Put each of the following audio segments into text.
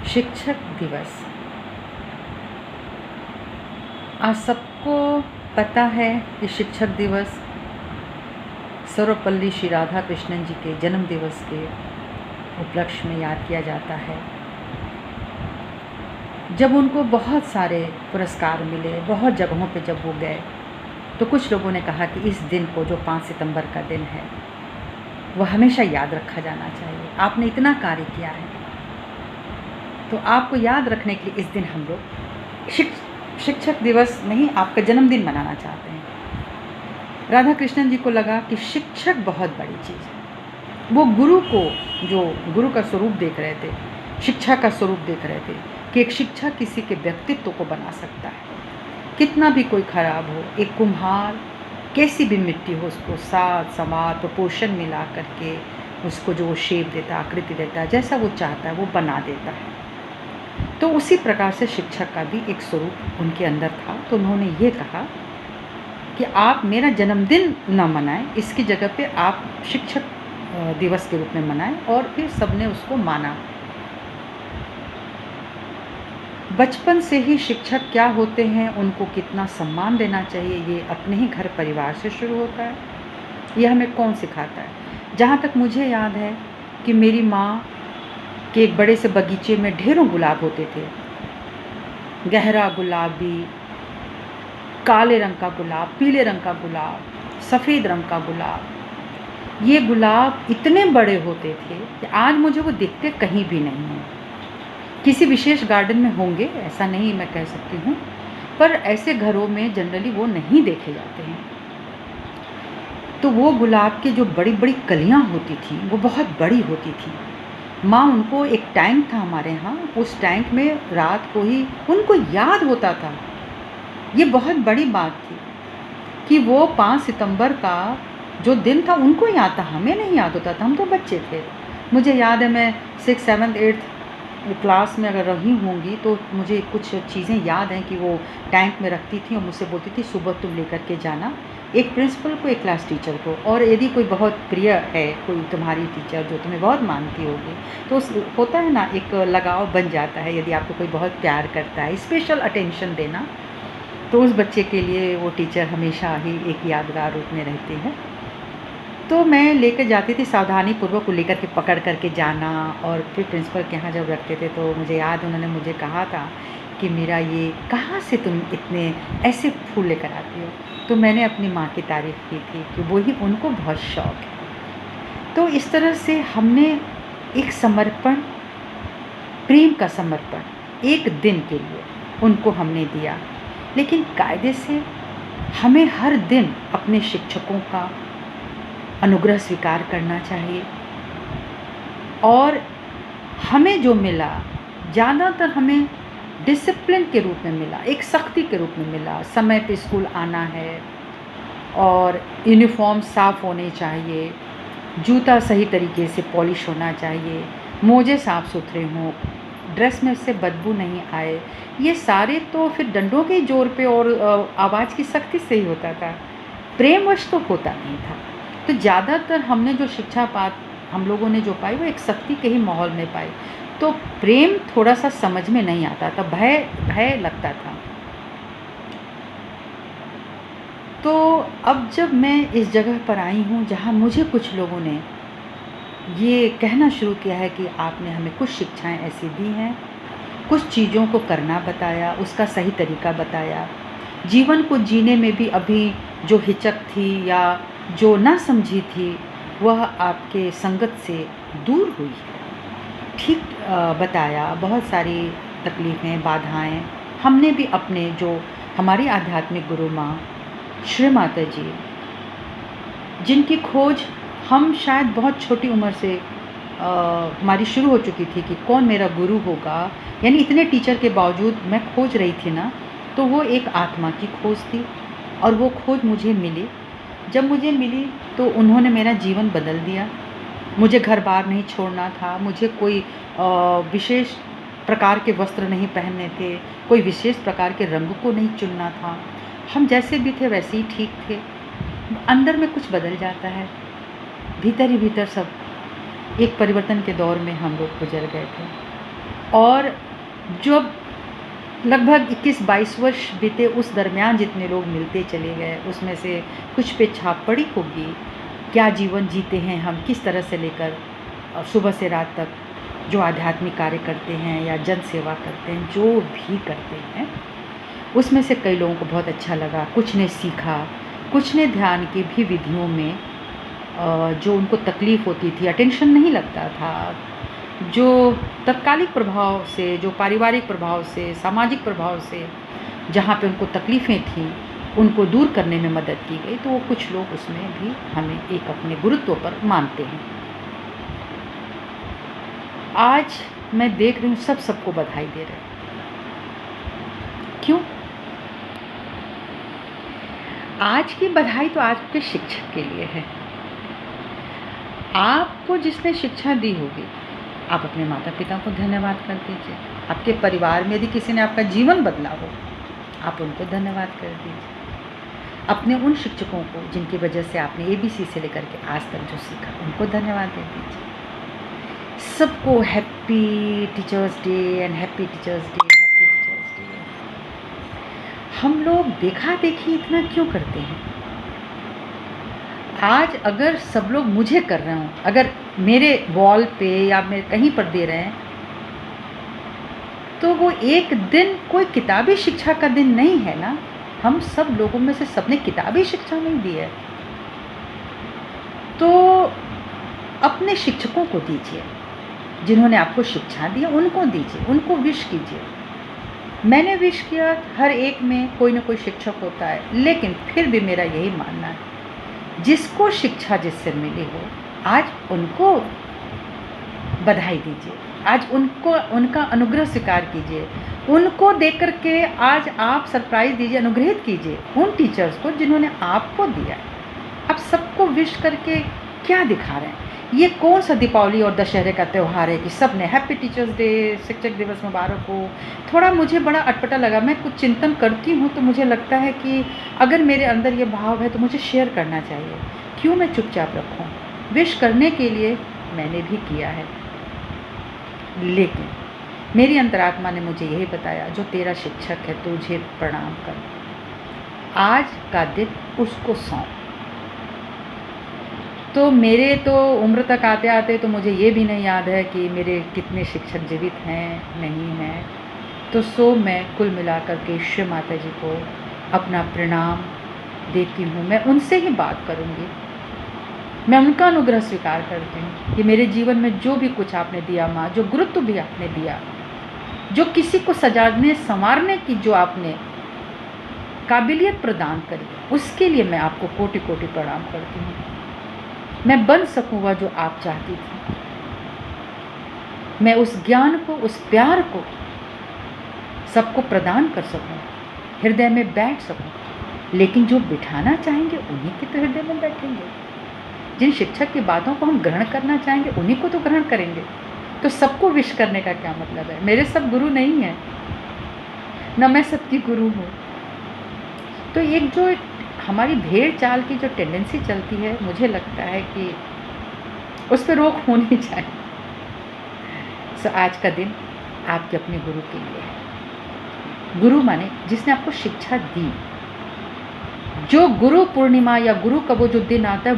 शिक्षक दिवस आज सबको पता है कि शिक्षक दिवस सर्वपल्ली श्री राधा कृष्णन जी के जन्म दिवस के उपलक्ष्य में याद किया जाता है। जब उनको बहुत सारे पुरस्कार मिले, बहुत जगहों पे जब वो गए, तो कुछ लोगों ने कहा कि इस दिन को, जो 5 सितंबर का दिन है, वह हमेशा याद रखा जाना चाहिए। आपने इतना कार्य किया है, तो आपको याद रखने के लिए इस दिन हम लोग शिक्षक दिवस नहीं, आपका जन्मदिन मनाना चाहते हैं। राधा कृष्णन जी को लगा कि शिक्षक बहुत बड़ी चीज़ है। वो गुरु को, जो गुरु का स्वरूप देख रहे थे, शिक्षा का स्वरूप देख रहे थे कि एक शिक्षा किसी के व्यक्तित्व को बना सकता है। कितना भी कोई खराब हो, एक कुम्हार कैसी भी मिट्टी हो, उसको साथ समार प्रोपोर्शन मिला करके उसको जो शेप देता, आकृति देता, जैसा वो चाहता है वो बना देता है। तो उसी प्रकार से शिक्षक का भी एक स्वरूप उनके अंदर था। तो उन्होंने ये कहा कि आप मेरा जन्मदिन न मनाएं, इसकी जगह पे आप शिक्षक दिवस के रूप में मनाएं। और फिर सबने उसको माना। बचपन से ही शिक्षक क्या होते हैं, उनको कितना सम्मान देना चाहिए, ये अपने ही घर परिवार से शुरू होता है। ये हमें कौन सिखाता है? जहाँ तक मुझे याद है कि मेरी माँ के एक बड़े से बगीचे में ढेरों गुलाब होते थे। गहरा गुलाबी, काले रंग का गुलाब, पीले रंग का गुलाब, सफ़ेद रंग का गुलाब। ये गुलाब इतने बड़े होते थे कि आज मुझे वो दिखते कहीं भी नहीं हैं। किसी विशेष गार्डन में होंगे, ऐसा नहीं मैं कह सकती हूँ, पर ऐसे घरों में जनरली वो नहीं देखे जाते हैं। तो वो गुलाब की जो बड़ी बड़ी कलियाँ होती थी, वो बहुत बड़ी होती थी। माँ, उनको एक टैंक था हमारे यहाँ, उस टैंक में रात को ही उनको याद होता था। ये बहुत बड़ी बात थी कि वो 5 सितंबर का जो दिन था उनको याद था, हमें नहीं याद होता था, हम तो बच्चे थे। मुझे याद है, मैं 6th 7th 8th क्लास में अगर रही होंगी तो मुझे कुछ चीज़ें याद हैं कि वो टैंक में रखती थी और मुझसे बोलती थी सुबह तुम लेकर के जाना, एक प्रिंसिपल को, एक क्लास टीचर को। और यदि कोई बहुत प्रिय है, कोई तुम्हारी टीचर जो तुम्हें बहुत मानती होगी, तो उस होता है ना, एक लगाव बन जाता है। यदि आपको कोई बहुत प्यार करता है, स्पेशल अटेंशन देना, तो उस बच्चे के लिए वो टीचर हमेशा ही एक यादगार रूप में रहती है। तो मैं लेकर जाती थी, सावधानी पूर्वक को लेकर के पकड़ करके जाना। और फिर प्रिंसिपल के यहाँ जब रखते थे तो मुझे याद, उन्होंने मुझे कहा था कि मीरा, ये कहाँ से तुम इतने ऐसे फूल लेकर आती हो? तो मैंने अपनी माँ की तारीफ़ की थी कि वो ही, उनको बहुत शौक़ है। तो इस तरह से हमने एक समर्पण, प्रेम का समर्पण एक दिन के लिए उनको हमने दिया। लेकिन कायदे से हमें हर दिन अपने शिक्षकों का अनुग्रह स्वीकार करना चाहिए। और हमें जो मिला, ज़्यादातर हमें डिसिप्लिन के रूप में मिला, एक सख्ती के रूप में मिला। समय पे स्कूल आना है, और यूनिफॉर्म साफ़ होने चाहिए, जूता सही तरीके से पॉलिश होना चाहिए, मोजे साफ़ सुथरे हों, ड्रेस में से बदबू नहीं आए। ये सारे तो फिर डंडों के जोर पे और आवाज़ की सख्ती से ही होता था, प्रेमवश तो होता नहीं था। तो ज़्यादातर हमने जो शिक्षा हम लोगों ने जो पाई, वो एक सख्ती के ही माहौल में पाई। तो प्रेम थोड़ा सा समझ में नहीं आता था, भय लगता था। तो अब जब मैं इस जगह पर आई हूँ जहाँ मुझे कुछ लोगों ने ये कहना शुरू किया है कि आपने हमें कुछ शिक्षाएं ऐसी दी हैं, कुछ चीज़ों को करना बताया, उसका सही तरीका बताया, जीवन को जीने में भी अभी जो हिचक थी या जो ना समझी थी, वह आपके संगत से दूर हुई है। ठीक बताया। बहुत सारी तकलीफ़ें, बाधाएं हमने भी अपने, जो हमारी आध्यात्मिक गुरु माँ श्री माता जी, जिनकी खोज हम शायद बहुत छोटी उम्र से हमारी शुरू हो चुकी थी कि कौन मेरा गुरु होगा, यानी इतने टीचर के बावजूद मैं खोज रही थी ना, तो वो एक आत्मा की खोज थी। और वो खोज मुझे मिली। जब मुझे मिली तो उन्होंने मेरा जीवन बदल दिया। मुझे घर बार नहीं छोड़ना था, मुझे कोई विशेष प्रकार के वस्त्र नहीं पहनने थे, कोई विशेष प्रकार के रंग को नहीं चुनना था। हम जैसे भी थे वैसे ही ठीक थे। अंदर में कुछ बदल जाता है, भीतर ही भीतर सब एक परिवर्तन के दौर में हम लोग गुजर गए थे। और जब लगभग 21-22 वर्ष बीते, उस दरमियान जितने लोग मिलते चले गए, उसमें से कुछ पे छाप पड़ी होगी। क्या जीवन जीते हैं हम, किस तरह से लेकर सुबह से रात तक जो आध्यात्मिक कार्य करते हैं या जन सेवा करते हैं, जो भी करते हैं, उसमें से कई लोगों को बहुत अच्छा लगा, कुछ ने सीखा, कुछ ने ध्यान की भी विधियों में जो उनको तकलीफ़ होती थी, अटेंशन नहीं लगता था, जो तत्कालिक प्रभाव से, जो पारिवारिक प्रभाव से, सामाजिक प्रभाव से जहाँ पे उनको तकलीफ़ें थीं, उनको दूर करने में मदद की गई। तो कुछ लोग उसमें भी हमें एक अपने गुरुत्व पर मानते हैं। आज मैं देख रही हूँ सब सबको बधाई दे रहे हैं। क्यों? आज की बधाई तो आज के शिक्षक के लिए है। आपको जिसने शिक्षा दी होगी, आप अपने माता पिता को धन्यवाद कर दीजिए। आपके परिवार में यदि किसी ने आपका जीवन बदला हो, आप उनको धन्यवाद कर दीजिए। अपने उन शिक्षकों को जिनकी वजह से आपने ABC से लेकर के आज तक जो सीखा, उनको धन्यवाद दे दीजिए। सबको happy teachers day and happy teachers day, happy teachers day. हम लोग देखा देखी इतना क्यों करते हैं? आज अगर सब लोग मुझे कर रहे हों, अगर मेरे वॉल पे या मेरे कहीं पर दे रहे हैं, तो वो एक दिन कोई किताबी शिक्षा का दिन नहीं है ना। हम सब लोगों में से सबने किताबी शिक्षा नहीं दी है। तो अपने शिक्षकों को दीजिए, जिन्होंने आपको शिक्षा दी, उनको दीजिए, उनको विश कीजिए। मैंने विश किया, हर एक में कोई ना कोई शिक्षक होता है, लेकिन फिर भी मेरा यही मानना है, जिसको शिक्षा जिससे मिली हो, आज उनको बधाई दीजिए, आज उनको उनका अनुग्रह स्वीकार कीजिए, उनको देख कर के आज आप सरप्राइज़ दीजिए, अनुग्रहित कीजिए उन टीचर्स को जिन्होंने आपको दिया। आप सबको विश करके क्या दिखा रहे हैं? ये कौन सा दीपावली और दशहरे का त्यौहार है कि सब ने हैप्पी टीचर्स डे, शिक्षक दिवस मुबारक हो। थोड़ा मुझे बड़ा अटपटा लगा। मैं कुछ चिंतन करती हूँ तो मुझे लगता है कि अगर मेरे अंदर ये भाव है तो मुझे शेयर करना चाहिए। क्यों मैं चुपचाप रखूँ? विश करने के लिए मैंने भी किया है, लेकिन मेरी अंतरात्मा ने मुझे यही बताया, जो तेरा शिक्षक है तुझे प्रणाम कर, आज का दिन उसको सौंप। तो मेरे तो उम्र तक आते आते तो मुझे ये भी नहीं याद है कि मेरे कितने शिक्षक जीवित हैं नहीं हैं। तो सो मैं कुल मिलाकर के ईश्वर माता जी को अपना प्रणाम देती हूँ। मैं उनसे ही बात करूँगी, मैं उनका अनुग्रह स्वीकार करती हूँ कि मेरे जीवन में जो भी कुछ आपने दिया माँ, जो गुरुत्व भी आपने दिया, जो किसी को सजाने संवारने की जो आपने काबिलियत प्रदान करी, उसके लिए मैं आपको कोटि कोटि प्रणाम करती हूँ। मैं बन सकूँ वह जो आप चाहती थी, मैं उस ज्ञान को, उस प्यार को सबको प्रदान कर सकूँ, हृदय में बैठ सकूँ। लेकिन जो बिठाना चाहेंगे उन्हीं के तो हृदय में बैठेंगे। जिन शिक्षक की बातों को हम ग्रहण करना चाहेंगे उन्हीं को तो ग्रहण करेंगे। तो सबको विश करने का क्या मतलब है? मेरे सब गुरु नहीं हैं, न मैं सबकी गुरु हूँ। तो एक जो हमारी भेड़ चाल की जो टेंडेंसी चलती है, मुझे लगता है कि उस पर रोक होनी चाहिए। सो आज का दिन आपके अपने गुरु के लिए है। गुरु माने जिसने आपको शिक्षा दी। जो गुरु पूर्णिमा या गुरु का वो जो दिन आता है,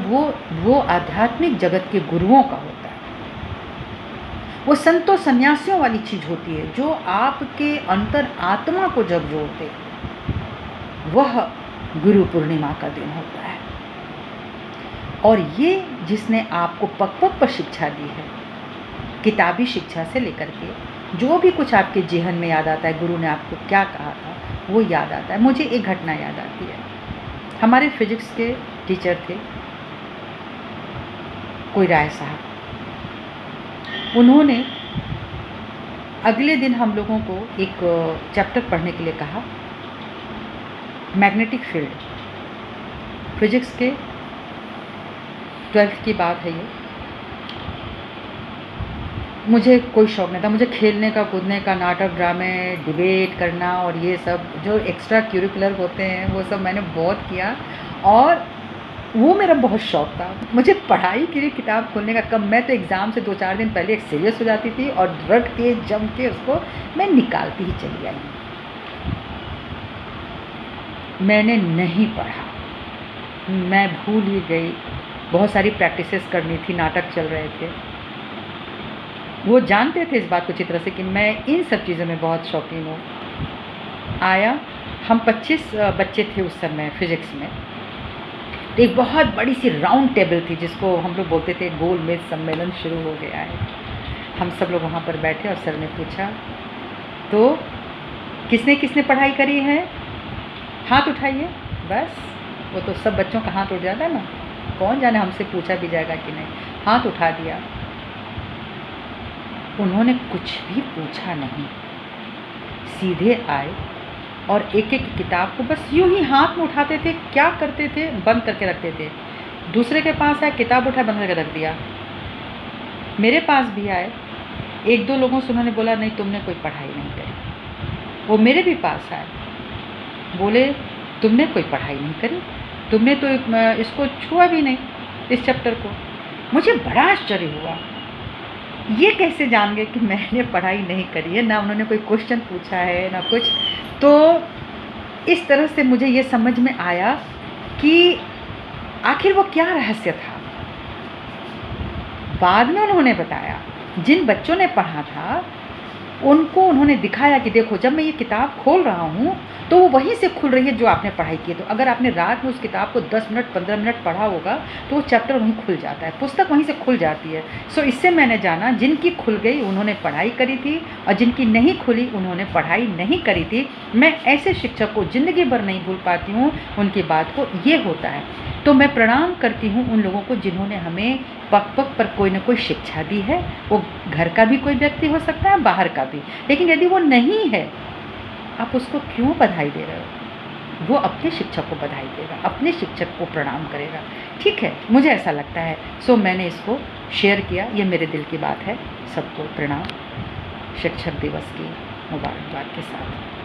वो आध्यात्मिक जगत के गुरुओं का होता है। वो संतों सन्यासियों वाली चीज़ होती है, जो आपके अंतर आत्मा को जग जोड़ते, वह गुरु पूर्णिमा का दिन होता है। और ये जिसने आपको पग पग पर शिक्षा दी है, किताबी शिक्षा से लेकर के जो भी कुछ आपके जेहन में याद आता है, गुरु ने आपको क्या कहा था, वो याद आता है। मुझे एक घटना याद आती है। हमारे फिजिक्स के टीचर थे कोई राय साहब। उन्होंने अगले दिन हम लोगों को एक चैप्टर पढ़ने के लिए कहा, मैग्नेटिक फील्ड। फिजिक्स के 12th की बात है ये। मुझे कोई शौक़ नहीं था, मुझे खेलने का, कूदने का, नाटक, ड्रामे, डिबेट करना और ये सब जो एक्स्ट्रा करिकुलर होते हैं वो सब मैंने बहुत किया। और वो मेरा बहुत शौक़ था। मुझे पढ़ाई के लिए किताब खोलने का कब, मैं तो एग्ज़ाम से 2-4 दिन पहले सीरियस हो जाती थी और रट के जम के उसको मैं निकालती ही चली आई। मैंने नहीं पढ़ा, मैं भूल ही गई। बहुत सारी प्रैक्टिसेस करनी थी, नाटक चल रहे थे। वो जानते थे इस बात को अच्छी तरह से कि मैं इन सब चीज़ों में बहुत शौकीन हूँ। आया, हम 25 बच्चे थे उस समय फिज़िक्स में। तो एक बहुत बड़ी सी राउंड टेबल थी जिसको हम लोग बोलते थे गोल मेज़ सम्मेलन शुरू हो गया है। हम सब लोग वहाँ पर बैठे और सर ने पूछा, तो किसने किसने पढ़ाई करी है, हाथ उठाइए। बस वो तो सब बच्चों का हाथ उठ जाता है ना, कौन जाने हमसे पूछा भी जाएगा कि नहीं। हाथ उठा दिया। उन्होंने कुछ भी पूछा नहीं, सीधे आए और एक एक किताब को बस यूं ही हाथ में उठाते थे। क्या करते थे, बंद करके रखते थे। दूसरे के पास आए, किताब उठा, बंद करके रख दिया। मेरे पास भी आए, 1-2 लोगों से उन्होंने बोला नहीं तुमने कोई पढ़ाई नहीं करी। वो मेरे भी पास आए, बोले तुमने कोई पढ़ाई नहीं करी, तुमने तो इसको छुआ भी नहीं, इस चैप्टर को। मुझे बड़ा आश्चर्य हुआ, ये कैसे जान गए कि मैंने पढ़ाई नहीं करी है, ना उन्होंने कोई क्वेश्चन पूछा है ना कुछ। तो इस तरह से मुझे ये समझ में आया कि आखिर वो क्या रहस्य था। बाद में उन्होंने बताया, जिन बच्चों ने पढ़ा था उनको उन्होंने दिखाया कि देखो जब मैं ये किताब खोल रहा हूँ तो वो वहीं से खुल रही है जो आपने पढ़ाई की है। तो अगर आपने रात में उस किताब को 10 मिनट 15 मिनट पढ़ा होगा तो वो चैप्टर वहीं खुल जाता है, पुस्तक वहीं से खुल जाती है। सो इससे मैंने जाना जिनकी खुल गई उन्होंने पढ़ाई करी थी और जिनकी नहीं खुली उन्होंने पढ़ाई नहीं करी थी। मैं ऐसे शिक्षक को ज़िंदगी भर नहीं भूल पाती हूँ, उनकी बात को ये होता है। तो मैं प्रणाम करती हूँ उन लोगों को जिन्होंने हमें पग पग पर कोई ना कोई शिक्षा दी है। वो घर का भी कोई व्यक्ति हो सकता है, बाहर का भी। लेकिन यदि वो नहीं है, आप उसको क्यों बधाई दे रहे हो? वो अपने शिक्षक को बधाई देगा, अपने शिक्षक को प्रणाम करेगा। ठीक है, मुझे ऐसा लगता है। सो मैंने इसको शेयर किया, ये मेरे दिल की बात है। सबको प्रणाम, शिक्षक दिवस की मुबारकबाद के साथ।